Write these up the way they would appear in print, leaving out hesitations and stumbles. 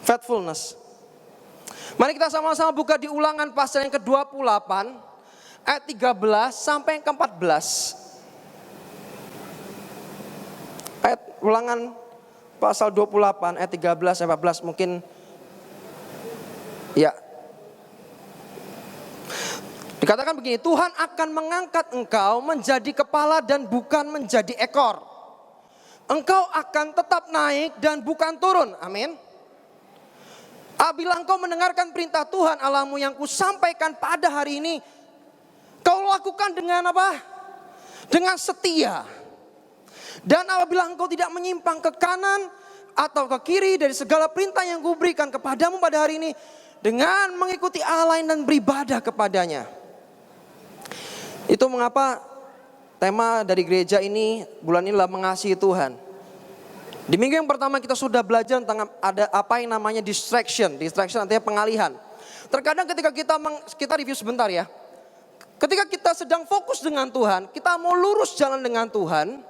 Faithfulness. Mari kita sama-sama buka di Ulangan pasal yang ke-28 ayat 13 sampai yang ke-14. Ayat Ulangan pasal 28 ayat 13 sampai 14 mungkin ya. Dikatakan begini, Tuhan akan mengangkat engkau menjadi kepala dan bukan menjadi ekor. Engkau akan tetap naik dan bukan turun. Amin. Apabila engkau mendengarkan perintah Tuhan Allahmu yang kusampaikan pada hari ini, kau lakukan dengan apa? Dengan setia. Dan apabila engkau tidak menyimpang ke kanan atau ke kiri dari segala perintah yang kuberikan kepadamu pada hari ini, dengan mengikuti Allah lain dan beribadah kepadanya. Itu mengapa tema dari gereja ini bulan ini adalah mengasihi Tuhan. Di minggu yang pertama kita sudah belajar tentang ada apa yang namanya distraction. Distraction artinya pengalihan. Terkadang ketika kita review sebentar ya. Ketika kita sedang fokus dengan Tuhan, kita mau lurus jalan dengan Tuhan.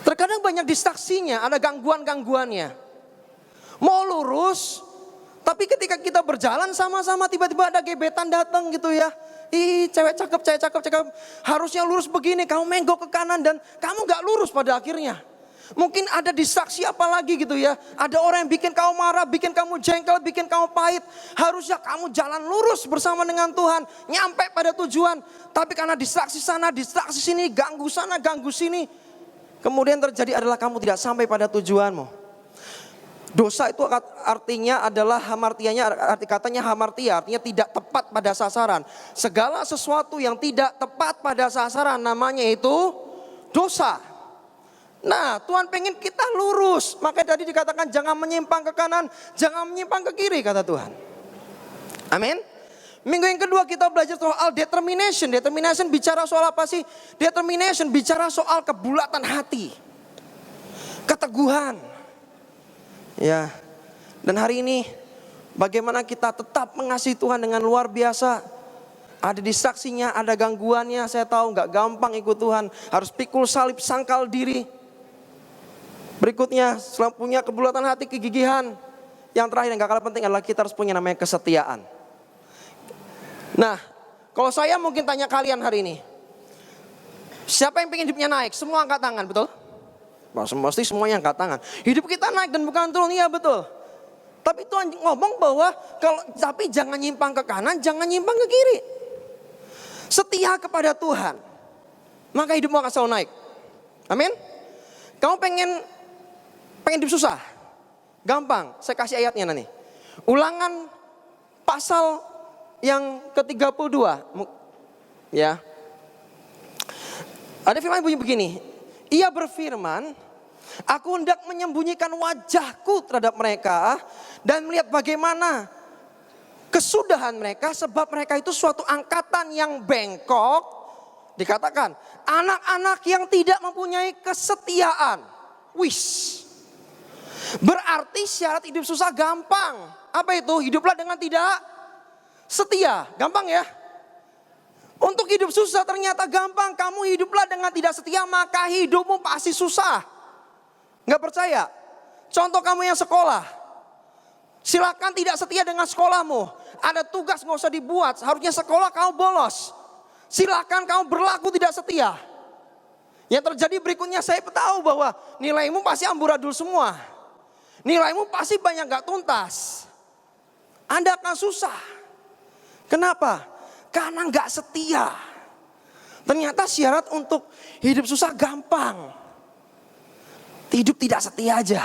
Terkadang banyak distraksinya, ada gangguan-gangguannya. Mau lurus, tapi ketika kita berjalan sama-sama tiba-tiba ada gebetan datang gitu ya. Ih, cewek cakep. Harusnya lurus begini, kamu menggok ke kanan dan kamu gak lurus pada akhirnya. Mungkin ada distraksi apa lagi gitu ya. Ada orang yang bikin kamu marah, bikin kamu jengkel, bikin kamu pahit. Harusnya kamu jalan lurus bersama dengan Tuhan, nyampe pada tujuan. Tapi karena distraksi sana, distraksi sini, ganggu sana, ganggu sini, kemudian terjadi adalah kamu tidak sampai pada tujuanmu. Dosa itu artinya adalah hamartianya, arti katanya hamartia, artinya tidak tepat pada sasaran. Segala sesuatu yang tidak tepat pada sasaran namanya itu dosa. Nah, Tuhan pengen kita lurus. Makanya tadi dikatakan jangan menyimpang ke kanan, jangan menyimpang ke kiri kata Tuhan. Amin. Minggu yang kedua kita belajar soal determination. Determination bicara soal apa sih? Determination bicara soal kebulatan hati, keteguhan. Ya. Dan hari ini bagaimana kita tetap mengasihi Tuhan dengan luar biasa. Ada distraksinya, ada gangguannya. Saya tahu gak gampang ikut Tuhan. Harus pikul salib, sangkal diri. Berikutnya, selain punya kebulatan hati, kegigihan. Yang terakhir yang gak kalah penting adalah kita harus punya namanya kesetiaan. Nah, kalau saya mungkin tanya kalian hari ini, siapa yang pengen hidupnya naik? Semua angkat tangan, betul? Mesti semuanya angkat tangan. Hidup kita naik dan bukan turun, iya betul. Tapi Tuhan ngomong bahwa tapi jangan nyimpang ke kanan, jangan nyimpang ke kiri. Setia kepada Tuhan, maka hidupmu akan selalu naik. Amin. Kamu pengen hidup susah? Gampang, saya kasih ayatnya nanti. Ulangan pasal yang ke-32. Ya. Ada firman bunyi begini. Ia berfirman, aku hendak menyembunyikan wajahku terhadap mereka dan melihat bagaimana kesudahan mereka, sebab mereka itu suatu angkatan yang bengkok. Dikatakan anak-anak yang tidak mempunyai kesetiaan. Wish. Berarti syarat hidup susah gampang. Apa itu? Hiduplah dengan tidak setia. Gampang ya? Untuk hidup susah ternyata gampang. Kamu hiduplah dengan tidak setia, maka hidupmu pasti susah. Gak percaya? Contoh kamu yang sekolah. Silakan tidak setia dengan sekolahmu. Ada tugas gak usah dibuat. Harusnya sekolah kamu bolos. Silakan kamu berlaku tidak setia. Yang terjadi berikutnya, saya tahu bahwa nilaimu pasti amburadul semua. Nilaimu pasti banyak gak tuntas. Anda akan susah. Kenapa? Karena gak setia. Ternyata syarat untuk hidup susah gampang. Hidup tidak setia aja,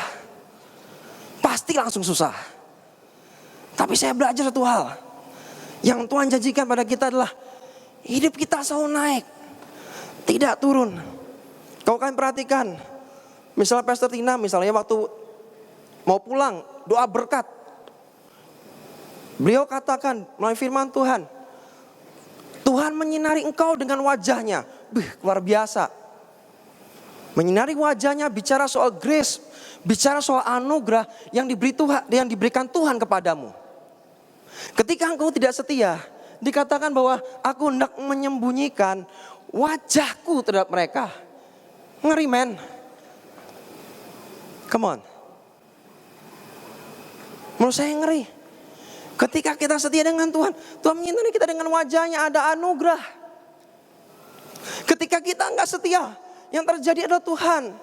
pasti langsung susah. Tapi saya belajar satu hal. Yang Tuhan janjikan pada kita adalah hidup kita selalu naik, tidak turun. Kau kan perhatikan, misalnya Pastor Tina misalnya waktu mau pulang doa berkat, beliau katakan melalui firman Tuhan, Tuhan menyinari engkau dengan wajahnya. Luar biasa. Menyinari wajahnya bicara soal grace, bicara soal anugerah yang diberikan Tuhan kepadamu. Ketika engkau tidak setia, dikatakan bahwa aku hendak menyembunyikan wajahku terhadap mereka. Ngeri men. Come on. Menurut saya ngeri. Ketika kita setia dengan Tuhan, Tuhan menyintai kita dengan wajahnya, ada anugerah. Ketika kita enggak setia, yang terjadi adalah Tuhan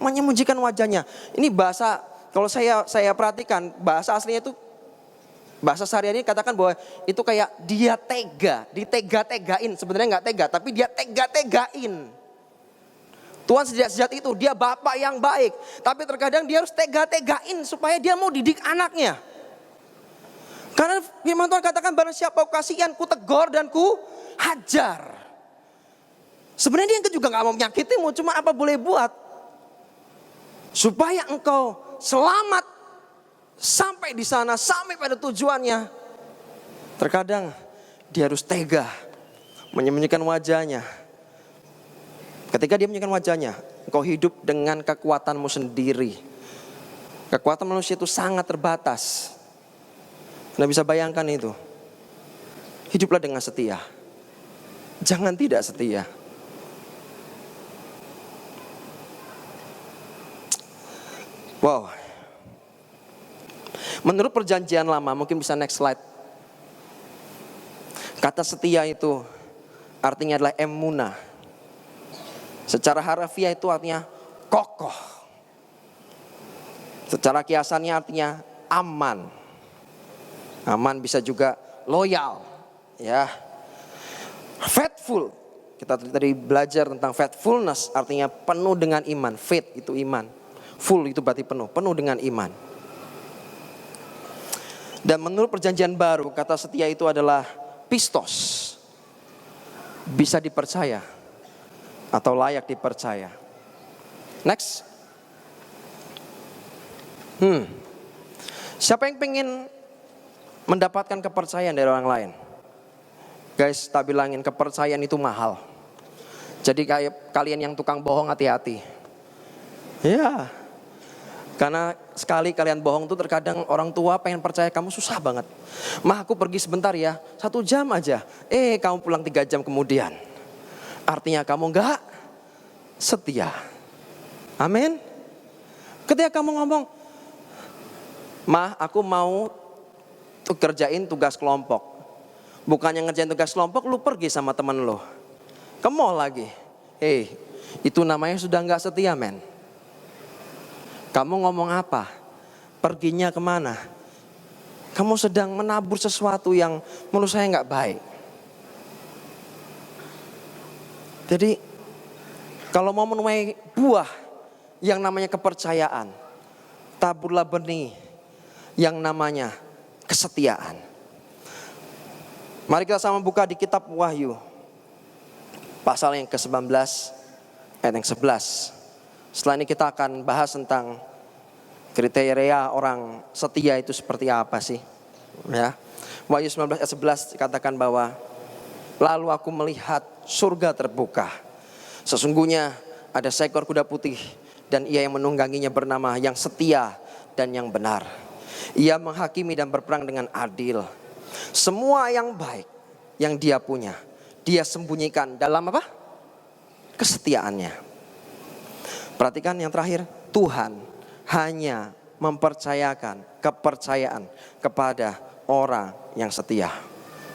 menyembunyikan wajahnya. Ini bahasa, kalau saya perhatikan, bahasa aslinya itu, bahasa sehari-hari katakan bahwa itu kayak dia tega, ditega-tegain. Sebenarnya enggak tega, tapi dia tega-tegain. Tuhan sejak itu, dia bapak yang baik. Tapi terkadang dia harus tega-tegain supaya dia mau didik anaknya. Karena firman Tuhan katakan, barang siapa ku kasihan, ku tegur dan ku hajar. Sebenarnya dia juga gak mau menyakitimu, cuma apa boleh buat. Supaya engkau selamat sampai di sana, sampai pada tujuannya. Terkadang dia harus tega menyembunyikan wajahnya. Ketika dia menyembunyikan wajahnya, engkau hidup dengan kekuatanmu sendiri. Kekuatan manusia itu sangat terbatas. Anda bisa bayangkan itu. Hiduplah dengan setia. Jangan tidak setia. Wow. Menurut perjanjian lama, mungkin bisa next slide. Kata setia itu artinya adalah emuna. Secara harfiah itu artinya kokoh. Secara kiasannya artinya aman. Aman bisa juga loyal, ya. Faithful, kita tadi belajar tentang faithfulness, artinya penuh dengan iman. Faith itu iman, full itu berarti penuh dengan iman. Dan menurut perjanjian baru, kata setia itu adalah pistos, bisa dipercaya atau layak dipercaya. Next. Siapa yang pengen mendapatkan kepercayaan dari orang lain? Guys, tak bilangin kepercayaan itu mahal. Jadi kayak kalian yang tukang bohong, hati-hati. Ya, karena sekali kalian bohong tuh terkadang orang tua pengen percaya kamu susah banget. Mah, aku pergi sebentar ya, 1 jam aja. Kamu pulang 3 jam kemudian. Artinya kamu enggak setia. Amin. Ketika kamu ngomong, Mah, aku mau kerjain tugas kelompok. Bukannya ngerjain tugas kelompok, lu pergi sama temen lu ke mall lagi. Itu namanya sudah gak setia, men. Kamu ngomong apa? Perginya kemana? Kamu sedang menabur sesuatu yang menurut saya gak baik. Jadi kalau mau menuai buah yang namanya kepercayaan, taburlah benih yang namanya kesetiaan. Mari kita sama buka di kitab Wahyu, pasal yang ke-19 ayat yang 11. Setelah ini kita akan bahas tentang kriteria orang setia itu seperti apa sih, ya. Wahyu 19 ayat 11 dikatakan bahwa lalu aku melihat surga terbuka. Sesungguhnya ada seekor kuda putih dan ia yang menungganginya bernama yang setia dan yang benar. Ia menghakimi dan berperang dengan adil. Semua yang baik yang dia punya, dia sembunyikan dalam apa? Kesetiaannya. Perhatikan yang terakhir, Tuhan hanya mempercayakan kepercayaan kepada orang yang setia.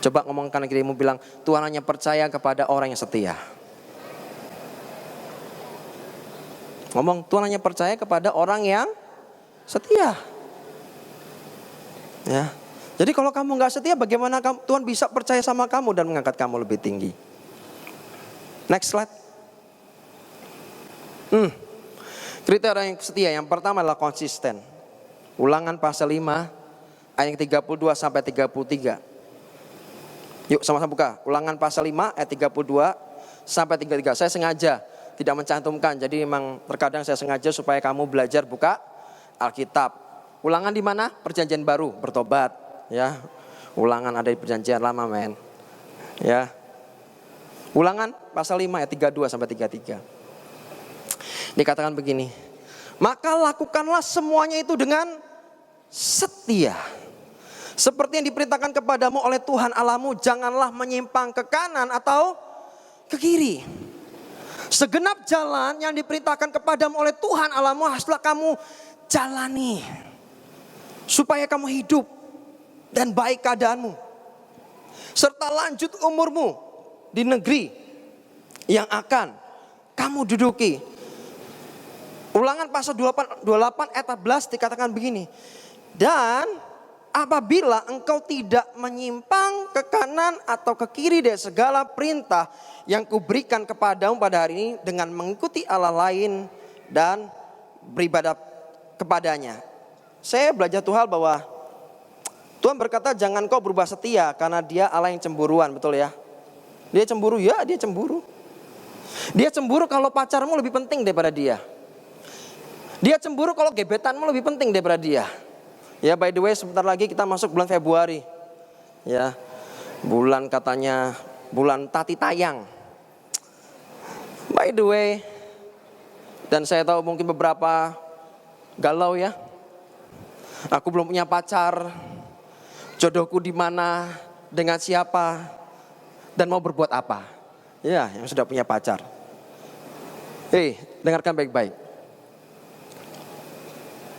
Coba ngomong kanan kirimu, bilang, Tuhan hanya percaya kepada orang yang setia. Ngomong, Tuhan hanya percaya kepada orang yang setia. Ya. Jadi kalau kamu gak setia, bagaimana Tuhan bisa percaya sama kamu dan mengangkat kamu lebih tinggi? Next slide. Kriteria yang setia yang pertama adalah konsisten. Ulangan pasal 5 ayat 32 sampai 33. Yuk sama-sama buka. Ulangan pasal 5 ayat 32 sampai 33. Saya sengaja tidak mencantumkan, jadi memang terkadang saya sengaja supaya kamu belajar buka Alkitab. Ulangan di mana? Perjanjian baru, bertobat, ya. Ulangan ada di perjanjian lama, men. Ya. Ulangan pasal 5 ayat 32 sampai 33. Dikatakan begini, maka lakukanlah semuanya itu dengan setia. Seperti yang diperintahkan kepadamu oleh Tuhan Allahmu, janganlah menyimpang ke kanan atau ke kiri. Segenap jalan yang diperintahkan kepadamu oleh Tuhan Allahmu haruslah kamu jalani, supaya kamu hidup dan baik keadaanmu, serta lanjut umurmu di negeri yang akan kamu duduki. Ulangan pasal 28 ayat 14 dikatakan begini. Dan apabila engkau tidak menyimpang ke kanan atau ke kiri dari segala perintah yang kuberikan kepadamu pada hari ini, dengan mengikuti Allah lain dan beribadah kepadanya. Saya belajar Tuhan bahwa Tuhan berkata jangan kau berubah setia, karena dia Allah yang cemburuan, betul ya? Dia cemburu, ya dia cemburu. Dia cemburu kalau pacarmu lebih penting daripada dia. Dia cemburu kalau gebetanmu lebih penting daripada dia. Ya, by the way, sebentar lagi kita masuk bulan Februari. Ya, bulan katanya bulan tati tayang. By the way, dan saya tahu mungkin beberapa galau ya. Aku belum punya pacar. Jodohku di mana, dengan siapa, dan mau berbuat apa? Ya, yang sudah punya pacar. Dengarkan baik-baik.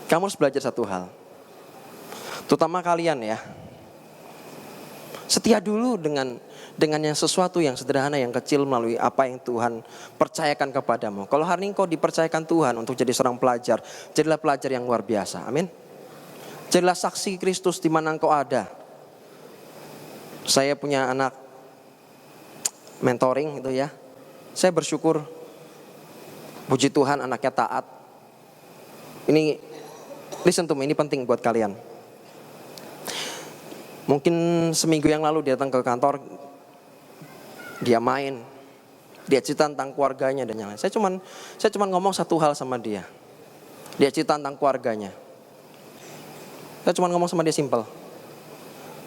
Kamu harus belajar satu hal, terutama kalian ya. Setia dulu dengan yang sesuatu yang sederhana, yang kecil, melalui apa yang Tuhan percayakan kepadamu. Kalau hari ini kau dipercayakan Tuhan untuk jadi seorang pelajar, jadilah pelajar yang luar biasa. Amin. Jadilah saksi Kristus di mana engkau ada. Saya punya anak mentoring itu ya. Saya bersyukur, puji Tuhan anaknya taat. Ini listen to me, ini penting buat kalian. Mungkin seminggu yang lalu dia datang ke kantor, dia main, dia cerita tentang keluarganya dan yang lain. Saya cuman ngomong satu hal sama dia. Dia cerita tentang keluarganya. Saya cuman ngomong sama dia simple.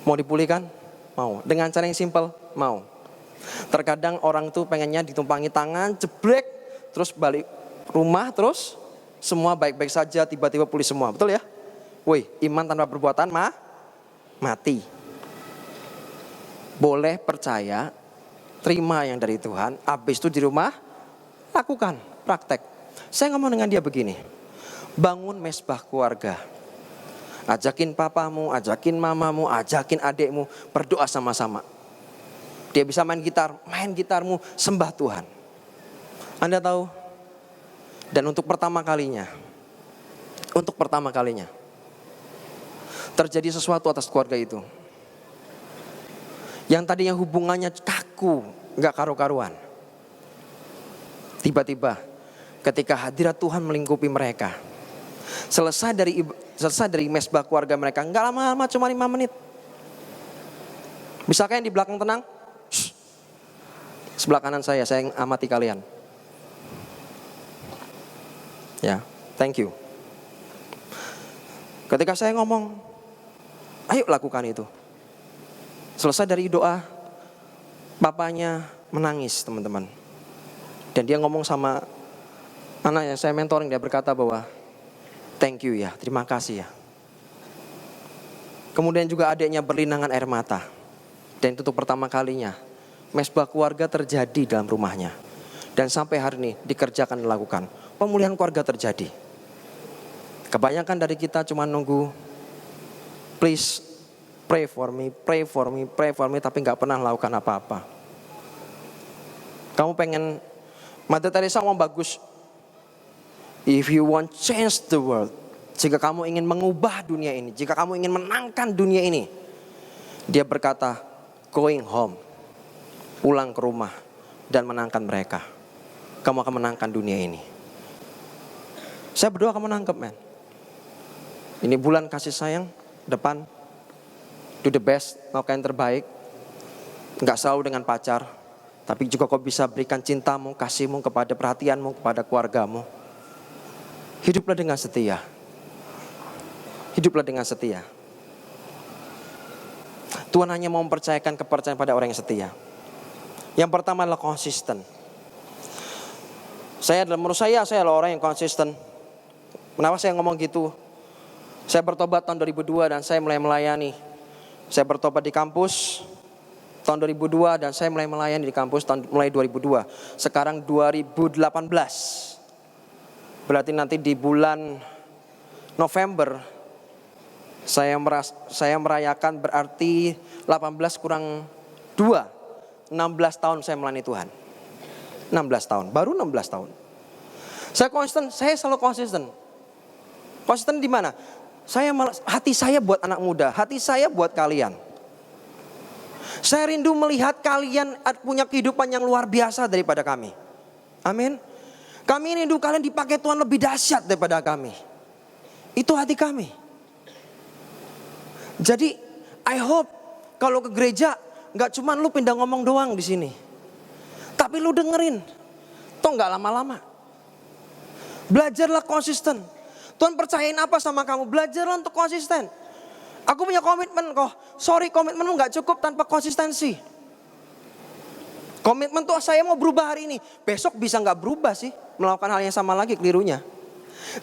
Mau dipulihkan? Mau. Dengan cara yang simple? Mau. Terkadang orang tuh pengennya ditumpangi tangan, jeblek, terus balik rumah, terus semua baik-baik saja, tiba-tiba pulih semua, betul ya? Woi, iman tanpa perbuatan mati. Boleh percaya, terima yang dari Tuhan, habis itu di rumah lakukan, praktek. Saya ngomong dengan dia begini, bangun mesbah keluarga. Ajakin papamu, ajakin mamamu, ajakin adikmu, berdoa sama-sama. Dia bisa main gitarmu, sembah Tuhan. Anda tahu? Dan untuk pertama kalinya terjadi sesuatu atas keluarga itu. Yang tadinya hubungannya kaku, gak karu-karuan. Tiba-tiba ketika hadirat Tuhan melingkupi mereka, selesai dari mesbah keluarga mereka, gak lama-lama, cuma 5 menit. Bisakah yang di belakang tenang? Shh. Sebelah kanan saya amati kalian. Ya, thank you. Ketika saya ngomong, ayo lakukan itu. Selesai dari doa, bapaknya menangis, teman-teman. Dan dia ngomong sama anak yang saya mentoring, dia berkata bahwa thank you ya, terima kasih ya. Kemudian juga adiknya berlinangan air mata. Dan itu untuk pertama kalinya mesbah keluarga terjadi dalam rumahnya. Dan sampai hari ini dikerjakan, dilakukan. Pemulihan keluarga terjadi. Kebanyakan dari kita cuma nunggu, please pray for me, tapi gak pernah lakukan apa-apa. Kamu pengen, Mother Teresa ngomong bagus, if you want change the world, jika kamu ingin mengubah dunia ini, jika kamu ingin menangkan dunia ini, dia berkata, going home, pulang ke rumah dan menangkan mereka. Kamu akan menangkan dunia ini. Saya berdoa kamu nangkep, men. Ini bulan kasih sayang depan, do the best, lakukan yang terbaik. Gak selalu dengan pacar, tapi juga kau bisa berikan cintamu, kasihmu kepada perhatianmu, kepada keluargamu. Hiduplah dengan setia. Hiduplah dengan setia. Tuhan hanya mau mempercayakan kepercayaan pada orang yang setia. Yang pertama adalah konsisten. Menurut saya adalah orang yang konsisten. Kenapa saya ngomong gitu? Saya bertobat tahun 2002 dan saya mulai melayani. Saya bertobat di kampus tahun 2002 dan saya mulai melayani di kampus mulai 2002. Sekarang 2018. Berarti nanti di bulan November Saya merayakan berarti 18 kurang 2, 16 tahun saya melayani Tuhan. 16 tahun, baru 16 tahun. Saya konsisten, saya selalu konsisten. Konsisten di mana? Hati saya buat anak muda, hati saya buat kalian. Saya rindu melihat kalian punya kehidupan yang luar biasa daripada kami. Amin. Kami rindu kalian dipakai Tuhan lebih dahsyat daripada kami. Itu hati kami. Jadi, I hope kalau ke gereja nggak cuma lu pindah ngomong doang di sini, tapi lu dengerin. Toh nggak lama-lama. Belajarlah konsisten. Tuhan percayain apa sama kamu? Belajarlah untuk konsisten. Aku punya komitmen kok. Sorry, komitmenmu gak cukup tanpa konsistensi. Komitmen tuh saya mau berubah hari ini. Besok bisa gak berubah sih. Melakukan hal yang sama lagi kelirunya.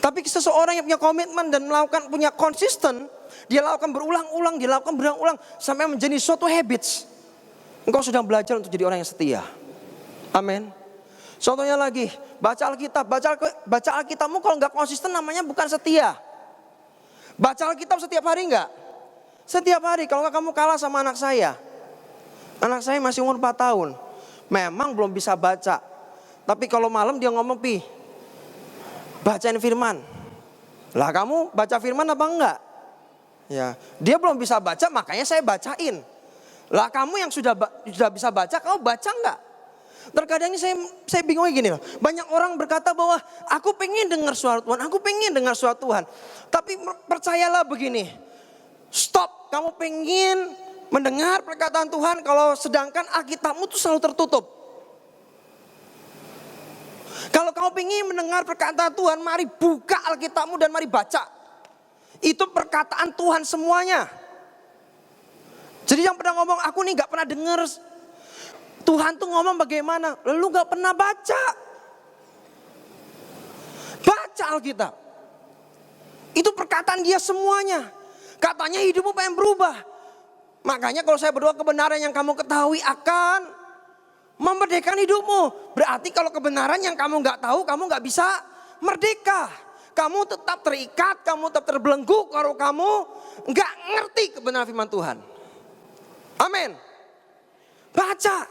Tapi seseorang yang punya komitmen dan punya konsisten. Dia lakukan berulang-ulang. Dia lakukan berulang-ulang. Sampai menjadi suatu habits. Engkau sudah belajar untuk jadi orang yang setia. Amin. Contohnya lagi, baca Alkitab. Baca Alkitabmu kalau gak konsisten namanya bukan setia. Baca Alkitab setiap hari enggak? Setiap hari. Kalau enggak kamu kalah sama anak saya. Anak saya masih umur 4 tahun. Memang belum bisa baca. Tapi kalau malam dia ngomong, Pi, bacain firman. Lah kamu baca firman apa enggak? Ya, dia belum bisa baca makanya saya bacain. Lah kamu yang sudah bisa baca, kamu baca enggak? Terkadang ini saya bingungnya gini loh. Banyak orang berkata bahwa aku pengen dengar suara Tuhan, aku pengen dengar suara Tuhan. Tapi percayalah begini, stop. Kamu pengen mendengar perkataan Tuhan kalau sedangkan Alkitabmu tuh selalu tertutup. Kalau kamu pengen mendengar perkataan Tuhan, mari buka Alkitabmu dan mari baca. Itu perkataan Tuhan semuanya. Jadi yang pernah ngomong, aku nih gak pernah dengar Tuhan tuh ngomong bagaimana, lalu gak pernah baca. Baca Alkitab. Itu perkataan dia semuanya. Katanya hidupmu pengen berubah. Makanya kalau saya berdoa kebenaran yang kamu ketahui akan memerdekakan hidupmu. Berarti kalau kebenaran yang kamu gak tahu, kamu gak bisa merdeka. Kamu tetap terikat, kamu tetap terbelenggu kalau kamu gak ngerti kebenaran firman Tuhan. Amin. Baca.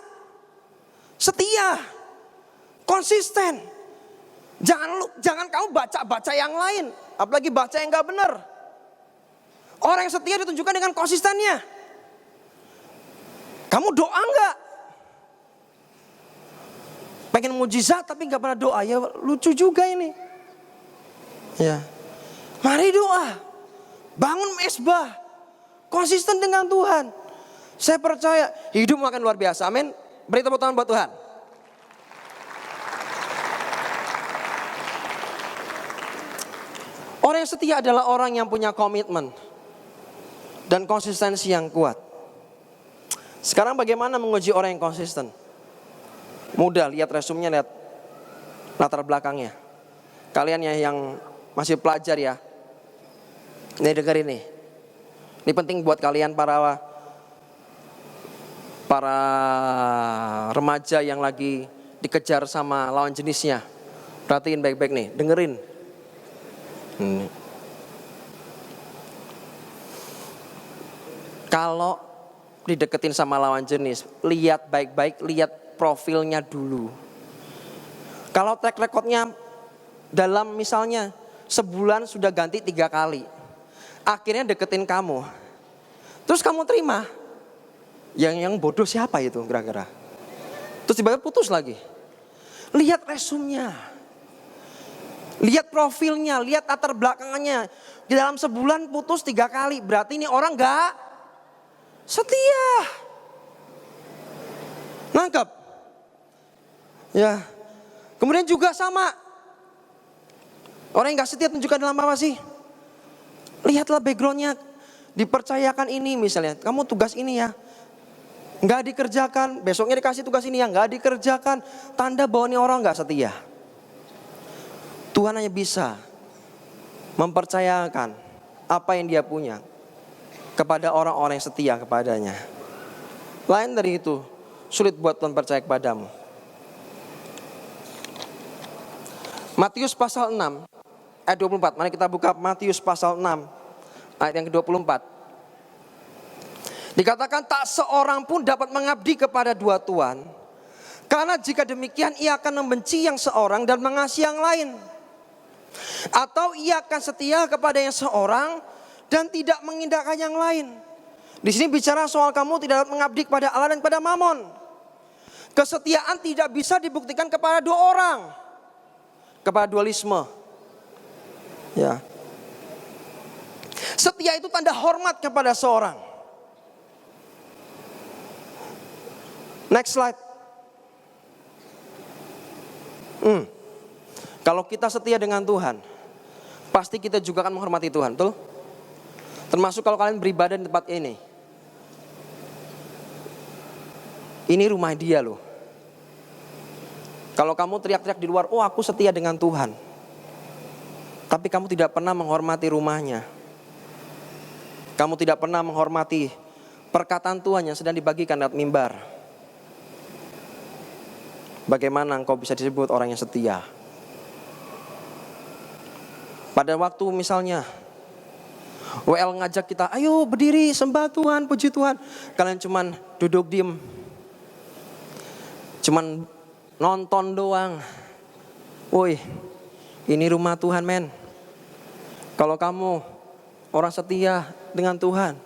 Setia, konsisten. Jangan kamu baca yang lain, apalagi baca yang gak benar. Orang yang setia ditunjukkan dengan konsistennya. Kamu doa enggak? Pengen mujizat tapi gak pernah doa, ya lucu juga ini. Ya, mari doa, bangun mesbah, konsisten dengan Tuhan. Saya percaya hidupmu akan luar biasa. Amin. Beri tepuk tangan buat Tuhan. Orang yang setia adalah orang yang punya komitmen dan konsistensi yang kuat. Sekarang bagaimana menguji orang yang konsisten? Mudah, lihat resumnya, lihat latar belakangnya. Kalian ya yang masih pelajar ya, ini dengerin nih. Ini penting buat kalian para remaja yang lagi dikejar sama lawan jenisnya. Perhatiin baik-baik nih, dengerin. Kalau dideketin sama lawan jenis, lihat baik-baik, lihat profilnya dulu. Kalau track recordnya dalam misalnya sebulan sudah ganti 3 kali, akhirnya deketin kamu, terus kamu terima, yang bodoh siapa itu kira-kira? Terus tiba-tiba putus lagi. Lihat resumnya, lihat profilnya, lihat latar belakangnya. Di dalam sebulan putus 3 kali, berarti ini orang gak setia. Nangkep? Ya. Kemudian juga sama, orang yang gak setia tunjukkan dalam apa sih? Lihatlah backgroundnya, dipercayakan ini misalnya, kamu tugas ini ya, gak dikerjakan, besoknya dikasih tugas ini yang gak dikerjakan, tanda bahwa ini orang gak setia. Tuhan hanya bisa mempercayakan apa yang dia punya kepada orang-orang yang setia kepadanya. Lain dari itu, sulit buat Tuhan percaya kepadamu. Matius pasal 6 ayat 24, mari kita buka Matius pasal 6 Ayat yang ke-24. Dikatakan tak seorang pun dapat mengabdi kepada dua tuan, karena jika demikian ia akan membenci yang seorang dan mengasihi yang lain. Atau ia akan setia kepada yang seorang dan tidak mengindahkan yang lain. Di sini bicara soal kamu tidak dapat mengabdi kepada Allah dan kepada Mamon. Kesetiaan tidak bisa dibuktikan kepada dua orang, kepada dualisme. Ya. Setia itu tanda hormat kepada seorang. Next slide. Kalau kita setia dengan Tuhan, pasti kita juga akan menghormati Tuhan, betul? Termasuk kalau kalian beribadah di tempat ini. Ini rumah dia loh. Kalau kamu teriak-teriak di luar, oh aku setia dengan Tuhan, tapi kamu tidak pernah menghormati rumahnya. Kamu tidak pernah menghormati perkataan Tuhan yang sedang dibagikan lewat mimbar. Bagaimana engkau bisa disebut orang yang setia? Pada waktu misalnya WL ngajak kita, ayo berdiri sembah Tuhan, puji Tuhan. Kalian cuman duduk diem, cuman nonton doang. Woi, ini rumah Tuhan men. Kalau kamu orang setia dengan Tuhan,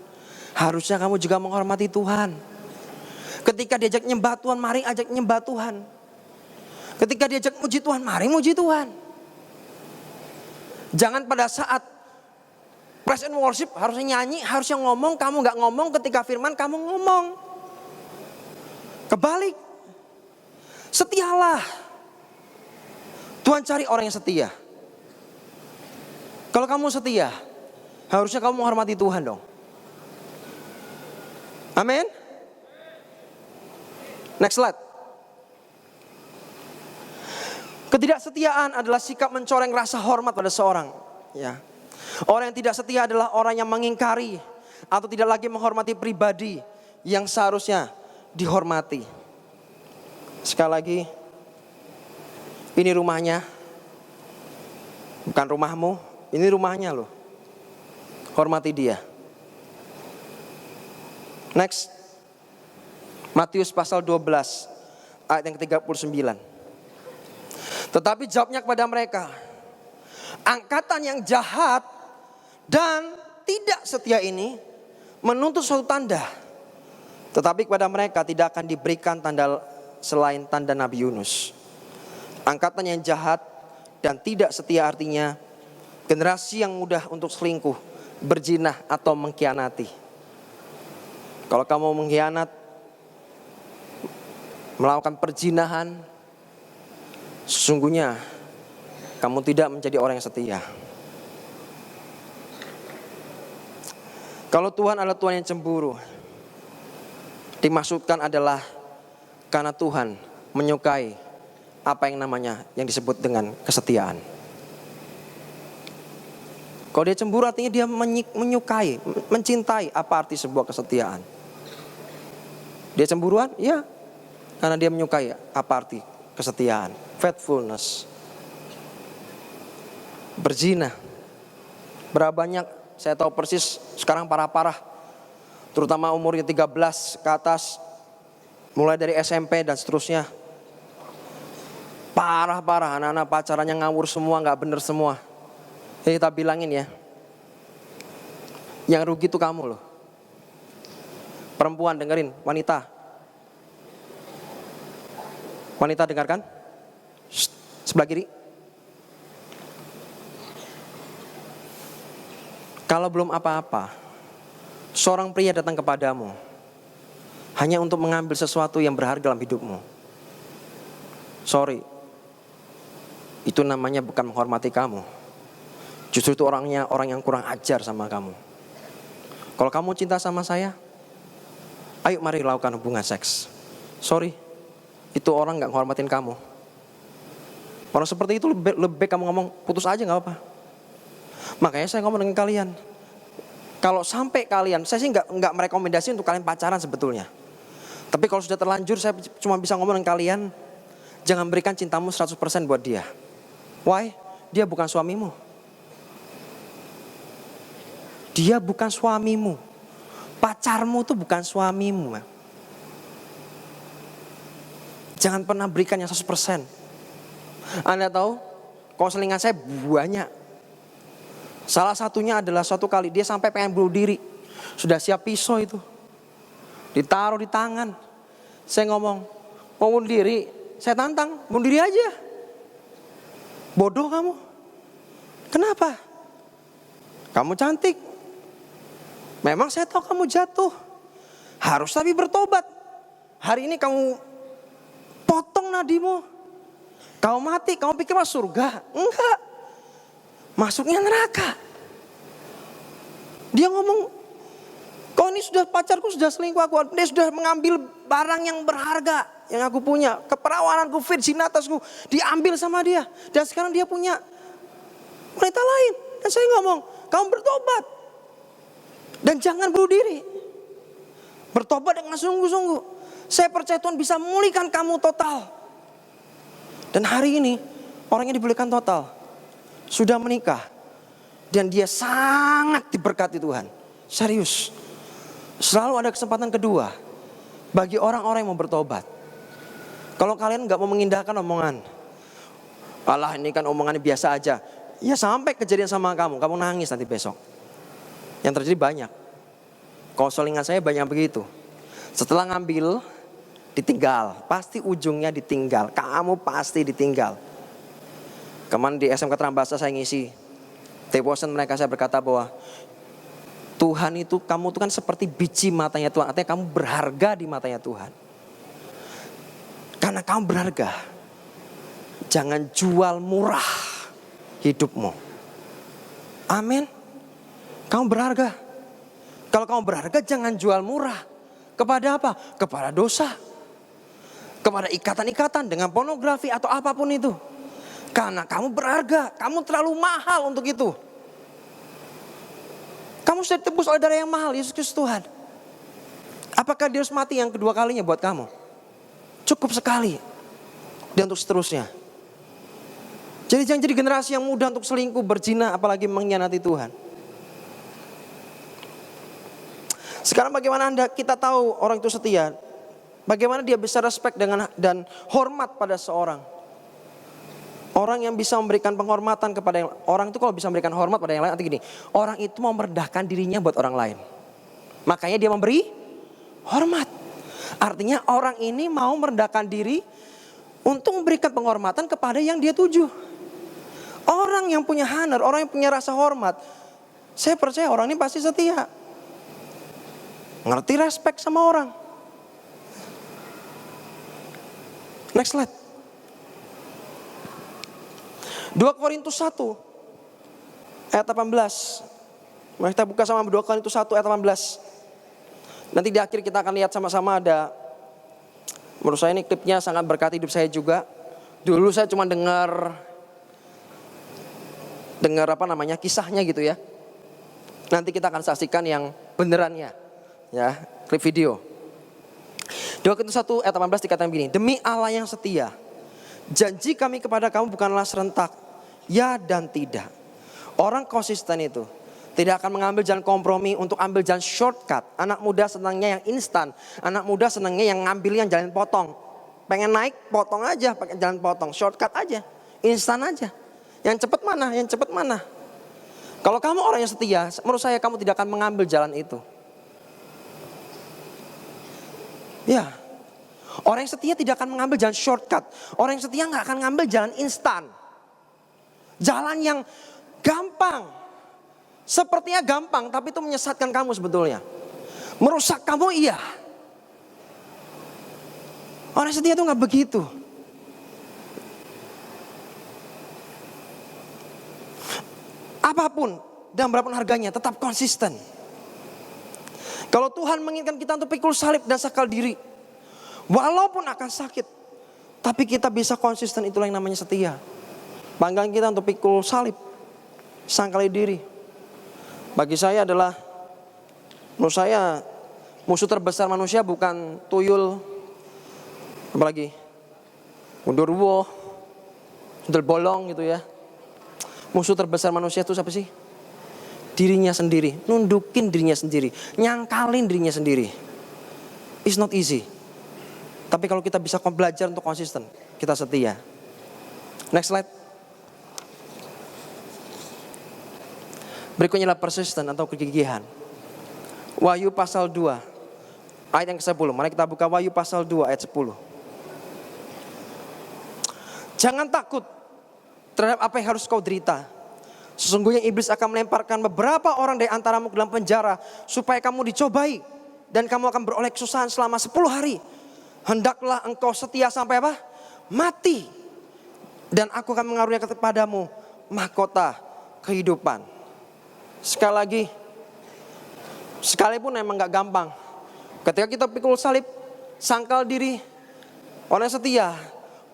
harusnya kamu juga menghormati Tuhan. Ketika diajak nyembah Tuhan, mari ajak nyembah Tuhan. Ketika diajak muji Tuhan, mari muji Tuhan. Jangan pada saat praise and worship harusnya nyanyi, harusnya ngomong, kamu gak ngomong. Ketika firman kamu ngomong. Kebalik. Setialah. Tuhan cari orang yang setia. Kalau kamu setia, harusnya kamu menghormati Tuhan dong. Amin. Next slide. Ketidaksetiaan adalah sikap mencoreng rasa hormat pada seorang. Ya. Orang yang tidak setia adalah orang yang mengingkari atau tidak lagi menghormati pribadi yang seharusnya dihormati. Sekali lagi, ini rumahnya, bukan rumahmu, ini rumahnya loh. Hormati dia. Next, Matius pasal 12 ayat yang ke-39. Tetapi jawabnya kepada mereka, angkatan yang jahat dan tidak setia ini menuntut suatu tanda. Tetapi kepada mereka tidak akan diberikan tanda selain tanda Nabi Yunus. Angkatan yang jahat dan tidak setia artinya generasi yang mudah untuk selingkuh, berzinah atau mengkhianati. Kalau kamu mengkhianat, melakukan perzinahan, sesungguhnya kamu tidak menjadi orang yang setia. Kalau Tuhan adalah Tuhan yang cemburu, dimaksudkan adalah karena Tuhan menyukai apa yang namanya yang disebut dengan kesetiaan. Kalau dia cemburu artinya dia menyukai, mencintai. Apa arti sebuah kesetiaan? Dia cemburuan? Ya, karena dia menyukai. Apa arti kesetiaan? Faithfulness. Berzina. Berapa banyak, saya tahu persis sekarang parah-parah. Terutama umurnya 13 ke atas. Mulai dari SMP dan seterusnya. Parah-parah, anak-anak pacarannya ngawur semua, gak bener semua. Jadi kita bilangin ya, yang rugi tuh kamu loh. Perempuan dengerin, wanita. Wanita dengarkan. Shh, sebelah kiri. Kalau belum apa-apa, seorang pria datang kepadamu hanya untuk mengambil sesuatu yang berharga dalam hidupmu. Sorry, itu namanya bukan menghormati kamu. Justru itu orangnya orang yang kurang ajar sama kamu. Kalau kamu cinta sama saya, ayo mari lakukan hubungan seks. Sorry, itu orang gak menghormatin kamu. Orang seperti itu lebih baik kamu ngomong putus aja gak apa-apa. Makanya saya ngomong dengan kalian, kalau sampai kalian, saya sih nggak merekomendasi untuk kalian pacaran sebetulnya. Tapi kalau sudah terlanjur, saya cuma bisa ngomong dengan kalian, jangan berikan cintamu 100% buat dia. Why? Dia bukan suamimu. Dia bukan suamimu. Pacarmu itu bukan suamimu. Jangan pernah berikan yang 100%. Anda tahu, konselingan saya banyak. Salah satunya adalah suatu kali dia sampai pengen bunuh diri. Sudah siap pisau itu, ditaruh di tangan. Saya ngomong, mau bunuh diri? Saya tantang, bunuh diri aja. Bodoh kamu. Kenapa? Kamu cantik. Memang saya tahu kamu jatuh. Harus tapi bertobat. Hari ini kamu potong nadimu. Kamu mati, kamu pikir masuk surga? Enggak. Masuknya neraka. Dia ngomong, kau ini sudah pacarku, sudah selingkuh aku. Dia sudah mengambil barang yang berharga yang aku punya. Keperawananku, virginitasku diambil sama dia. Dan sekarang dia punya wanita lain. Dan saya ngomong, kamu bertobat. Dan jangan bunuh diri. Bertobat dengan sungguh-sungguh. Saya percaya Tuhan bisa memulihkan kamu total. Dan hari ini orangnya dipulihkan total. Sudah menikah. Dan dia sangat diberkati Tuhan. Serius. Selalu ada kesempatan kedua. Bagi orang-orang yang mau bertobat. Kalau kalian gak mau mengindahkan omongan. Alah, ini kan omongannya biasa aja. Ya sampai kejadian sama kamu. Kamu nangis nanti besok. Yang terjadi banyak. Konselingan saya banyak begitu. Setelah ngambil, ditinggal. Pasti ujungnya ditinggal. Kamu pasti ditinggal. Kemarin di SMK Trambasa saya ngisi devotion mereka, saya berkata bahwa Tuhan itu, kamu itu kan seperti biji matanya Tuhan. Artinya kamu berharga di matanya Tuhan. Karena kamu berharga, jangan jual murah hidupmu. Amin. Kamu berharga. Kalau kamu berharga, jangan jual murah. Kepada apa? Kepada dosa. Kepada ikatan-ikatan dengan pornografi atau apapun itu. Karena kamu berharga. Kamu terlalu mahal untuk itu. Kamu sudah ditebus oleh darah yang mahal, Yesus Kristus Tuhan. Apakah dia harus mati yang kedua kalinya buat kamu? Cukup sekali. Dan untuk seterusnya. Jadi jangan jadi generasi yang mudah untuk selingkuh, berzina, apalagi mengkhianati Tuhan. Sekarang bagaimana kita tahu orang itu setia? Bagaimana dia bisa respect dan hormat pada seorang? Orang yang bisa memberikan penghormatan kepada orang itu, kalau bisa memberikan hormat pada yang lain, artinya gini, orang itu mau merendahkan dirinya buat orang lain. Makanya dia memberi hormat. Artinya orang ini mau merendahkan diri untuk memberikan penghormatan kepada yang dia tuju. Orang yang punya honor, orang yang punya rasa hormat, saya percaya orang ini pasti setia. Ngerti respect sama orang. Next slide. 2 Korintus 1 ayat 18. Mari kita buka sama 2 Korintus 1 ayat 18. Nanti di akhir kita akan lihat sama-sama ada. Menurut saya ini klipnya sangat berkati hidup saya juga. Dulu saya cuma dengar kisahnya gitu ya. Nanti kita akan saksikan yang benerannya. Ya, klip video. 2 Korintus 1 ayat 18 dikatakan begini, demi Allah yang setia, janji kami kepada kamu bukanlah serentak, ya dan tidak. Orang konsisten itu tidak akan mengambil jalan kompromi untuk ambil jalan shortcut. Anak muda senangnya yang instan, anak muda senangnya yang ngambil yang jalan potong. Pengen naik, potong aja, pakai jalan potong, shortcut aja, instan aja. Yang cepat mana? Yang cepat mana? Kalau kamu orang yang setia, menurut saya kamu tidak akan mengambil jalan itu. Ya, orang yang setia tidak akan mengambil jalan shortcut. Orang yang setia nggak akan ngambil jalan instan. Jalan yang gampang. Sepertinya gampang, tapi itu menyesatkan kamu sebetulnya. Merusak kamu, iya. Orang yang setia itu nggak begitu. Apapun dan berapapun harganya, tetap konsisten. Kalau Tuhan menginginkan kita untuk pikul salib dan sakal diri, walaupun akan sakit, tapi kita bisa konsisten, itulah yang namanya setia. Panggilan kita untuk pikul salib, sangkali diri. Bagi saya adalah, menurut saya musuh terbesar manusia bukan tuyul, apalagi gundurwo, sundel bolong gitu ya. Musuh terbesar manusia itu siapa sih? dirinya sendiri, nundukin dirinya sendiri, nyangkalin dirinya sendiri. It's not easy. Tapi kalau kita bisa belajar untuk konsisten, kita setia. Next slide. Berikutnya adalah persisten atau kegigihan. Wahyu pasal 2 ayat yang ke-10. Mari kita buka Wahyu pasal 2 ayat 10. Jangan takut terhadap apa yang harus kau derita. Sesungguhnya iblis akan melemparkan beberapa orang dari antaramu ke dalam penjara, supaya kamu dicobai dan kamu akan beroleh kesusahan selama 10 hari. Hendaklah engkau setia sampai apa? Mati. Dan aku akan mengaruniakan kepadamu mahkota kehidupan. Sekali lagi, sekalipun memang gak gampang. Ketika kita pikul salib, sangkal diri, orang setia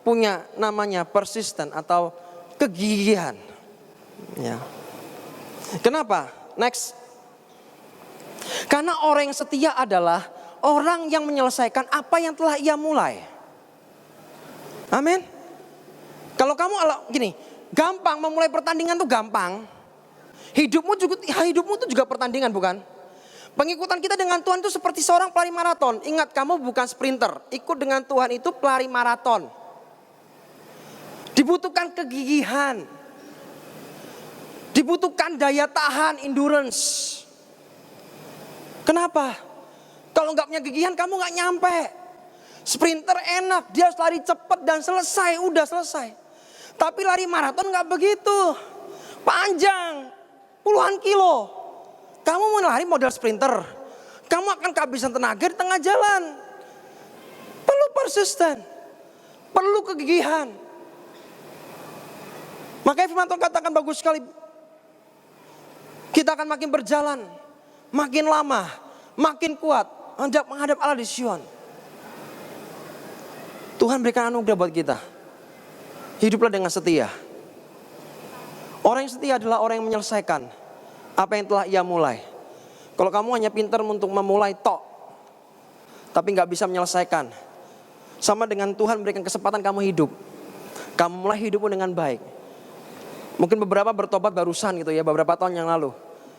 punya namanya persisten atau kegigihan. Ya. Kenapa? Next. Karena orang yang setia adalah orang yang menyelesaikan apa yang telah ia mulai. Amin. Kalau kamu gini, gampang memulai pertandingan tuh gampang. Hidupmu tuh juga pertandingan, bukan? Pengikutan kita dengan Tuhan itu seperti seorang pelari maraton. Ingat, kamu bukan sprinter. Ikut dengan Tuhan itu pelari maraton. Dibutuhkan kegigihan. Dibutuhkan daya tahan, endurance. Kenapa? Kalau nggak punya kegigihan, kamu nggak nyampe. Sprinter enak, dia harus lari cepat dan selesai, udah selesai. Tapi lari maraton nggak begitu. Panjang, puluhan kilo. Kamu mau lari model sprinter, kamu akan kehabisan tenaga di tengah jalan. Perlu persisten, perlu kegigihan. Makanya firman Tuhan katakan bagus sekali. Kita akan makin berjalan, makin lama, makin kuat hendak menghadap Allah di Sion. Tuhan berikan anugerah buat kita. Hiduplah dengan setia. Orang yang setia adalah orang yang menyelesaikan apa yang telah ia mulai. Kalau kamu hanya pintar untuk memulai tok, tapi gak bisa menyelesaikan, sama dengan Tuhan berikan kesempatan kamu hidup. Kamu mulai hidupmu dengan baik. Mungkin beberapa bertobat barusan gitu ya, beberapa tahun yang lalu.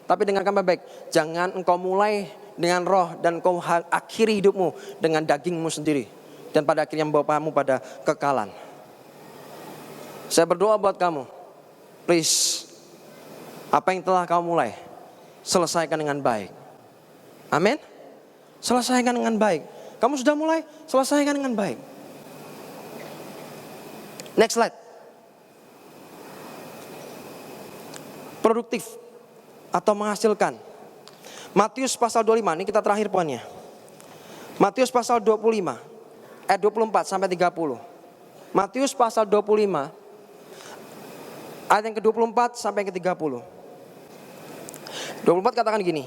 Tapi dengarkan baik-baik, jangan engkau mulai dengan roh dan engkau akhiri hidupmu dengan dagingmu sendiri. Dan pada akhirnya membawa kamu pada kekalan. Saya berdoa buat kamu, please, apa yang telah kamu mulai, selesaikan dengan baik. Amin. Selesaikan dengan baik. Kamu sudah mulai, selesaikan dengan baik. Next slide. Produktif atau menghasilkan. Matius pasal 25, ini kita terakhir poinnya. Matius pasal 25 ayat 24 sampai 30. Matius pasal 25 ayat yang ke-24 sampai yang ke-30. 24 katakan gini.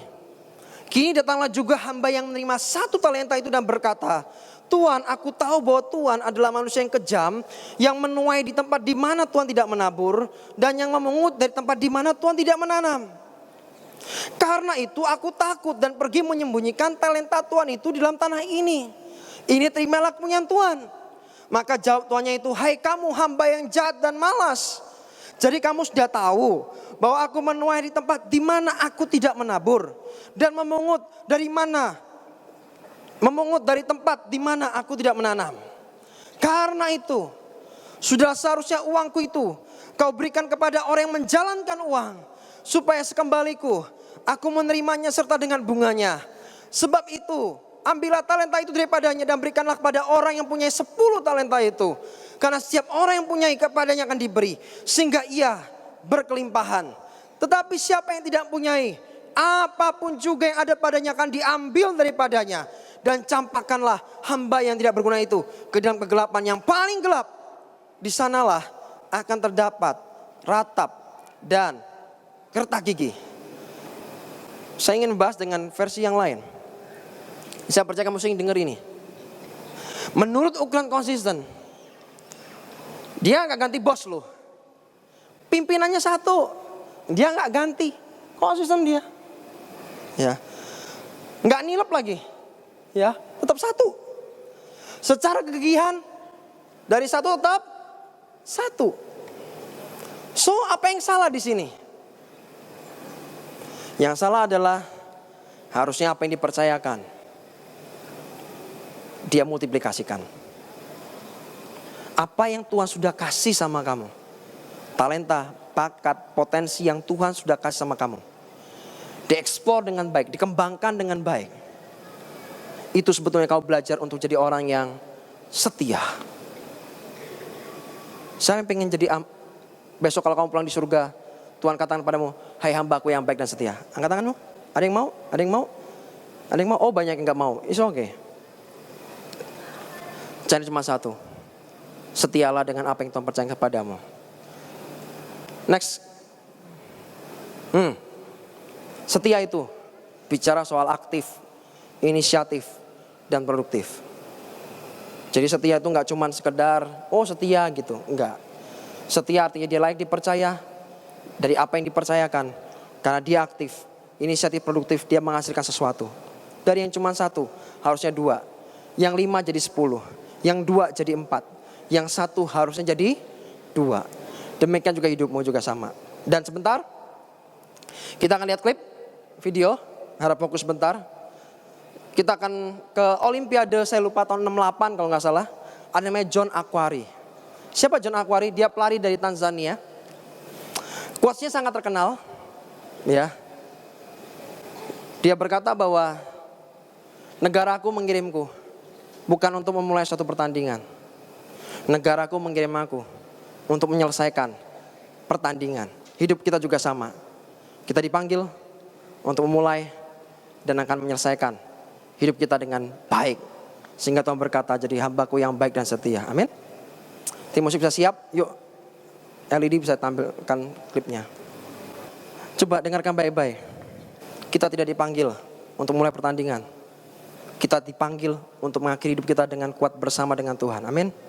Kini datanglah juga hamba yang menerima 1 talenta itu dan berkata, Tuhan, aku tahu bahwa Tuhan adalah manusia yang kejam, yang menuai di tempat di mana Tuhan tidak menabur, dan yang memungut dari tempat di mana Tuhan tidak menanam. Karena itu aku takut dan pergi menyembunyikan talenta Tuhan itu di dalam tanah ini. Ini terimalah kepunyaan Tuhan. Maka jawab tuannya itu, hai kamu hamba yang jahat dan malas. Jadi kamu sudah tahu bahwa aku menuai di tempat di mana aku tidak menabur, dan memungut dari tempat di mana aku tidak menanam. Karena itu, sudah seharusnya uangku itu kau berikan kepada orang yang menjalankan uang, supaya sekembaliku aku menerimanya serta dengan bunganya. Sebab itu, ambillah talenta itu daripadanya dan berikanlah kepada orang yang punya 10 talenta itu. Karena setiap orang yang punya kepadanya akan diberi, sehingga ia berkelimpahan. Tetapi siapa yang tidak punyai, apapun juga yang ada padanya akan diambil daripadanya. Dan campakkanlah hamba yang tidak berguna itu ke dalam kegelapan yang paling gelap. Di sanalah akan terdapat ratap dan gertak gigi. Saya ingin membahas dengan versi yang lain. Saya percaya kamu sering dengar ini. Menurut ukuran konsisten, dia gak ganti bos loh. Pimpinannya satu, dia gak ganti. Konsisten dia. Ya, gak nilep lagi. Ya, tetap satu. Secara kegigihan dari satu tetap satu. So, apa yang salah di sini? Yang salah adalah harusnya apa yang dipercayakan dia multiplikasikan. Apa yang Tuhan sudah kasih sama kamu, talenta, bakat, potensi yang Tuhan sudah kasih sama kamu, dieksplor dengan baik, dikembangkan dengan baik. Itu sebetulnya kau belajar untuk jadi orang yang setia. Saya pengen jadi besok kalau kamu pulang di surga, Tuhan katakan padamu, hai hambaku yang baik dan setia. Angkat tanganmu. Ada yang mau? Ada yang mau? Ada yang mau? Oh, banyak yang gak mau. It's okay. Cari cuma satu. Setialah dengan apa yang Tuhan percayakan kepadamu. Next. Setia itu bicara soal aktif, inisiatif, dan produktif. Jadi setia itu gak cuma sekedar setia gitu, enggak. Setia artinya dia layak dipercaya dari apa yang dipercayakan. Karena dia aktif, inisiatif, produktif, dia menghasilkan sesuatu. Dari yang cuma satu, harusnya dua. Yang 5 jadi 10. Yang 2 jadi 4. Yang 1 harusnya jadi 2. Demikian juga hidupmu juga sama. Dan sebentar, kita akan lihat klip video. Harap fokus sebentar. Kita akan ke Olimpiade, saya lupa tahun 68 kalau gak salah. Ada namanya John Akhwari. Siapa John Akhwari? Dia pelari dari Tanzania. Quotes-nya sangat terkenal. Ya. Dia berkata bahwa negaraku mengirimku bukan untuk memulai suatu pertandingan. Negaraku mengirim aku untuk menyelesaikan pertandingan. Hidup kita juga sama. Kita dipanggil untuk memulai dan akan menyelesaikan hidup kita dengan baik. Sehingga Tuhan berkata, jadi hambaku yang baik dan setia. Amin. Tim musik bisa siap? Yuk. LED bisa tampilkan klipnya. Coba dengarkan baik-baik. Kita tidak dipanggil untuk mulai pertandingan. Kita dipanggil untuk mengakhiri hidup kita dengan kuat bersama dengan Tuhan. Amin.